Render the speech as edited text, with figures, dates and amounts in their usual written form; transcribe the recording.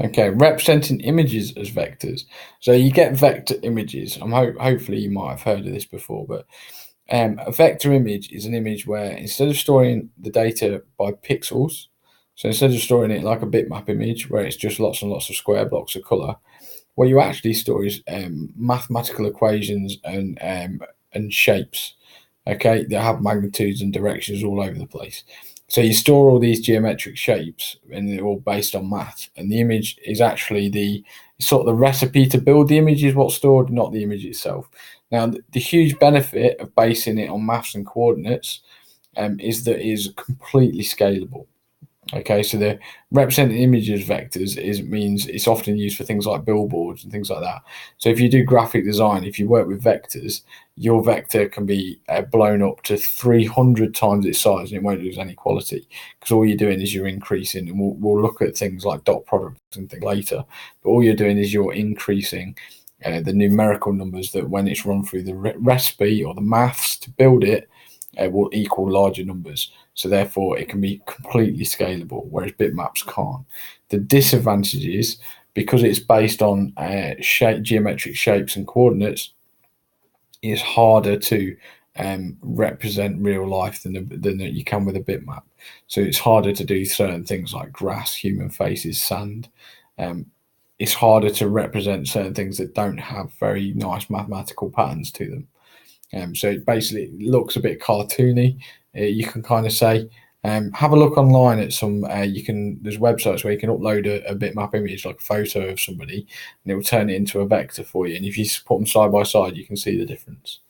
Okay, representing images as vectors. So you get vector images. Hopefully you might have heard of this before, but a vector image is an image where instead of storing the data by pixels, so instead of storing it like a bitmap image where it's just lots and lots of square blocks of color, what you actually store is mathematical equations and shapes, okay, that have magnitudes and directions all over the place. So you store all these geometric shapes, and they're all based on math. And the image is actually the sort of the recipe to build the image is what's stored, not the image itself. Now, the huge benefit of basing it on maths and coordinates is that it is completely scalable. Okay, so the represented images vectors means it's often used for things like billboards and things like that. So if you do graphic design, if you work with vectors, your vector can be blown up to 300 times its size and it won't lose any quality because all you're doing is you're increasing. And we'll look at things like dot products and things later, but all you're doing is you're increasing the numerical numbers that when it's run through the recipe or the maths to build it, will equal larger numbers. So therefore, it can be completely scalable, whereas bitmaps can't. The disadvantage is because it's based on geometric shapes and coordinates, it's harder to represent real life than you can with a bitmap. So it's harder to do certain things like grass, human faces, sand. Um, it's harder to represent certain things that don't have very nice mathematical patterns to them. So it basically looks a bit cartoony. You can kind of say, have a look online at some. There's websites where you can upload a bitmap image, like a photo of somebody, and it will turn it into a vector for you. And if you put them side by side, you can see the difference.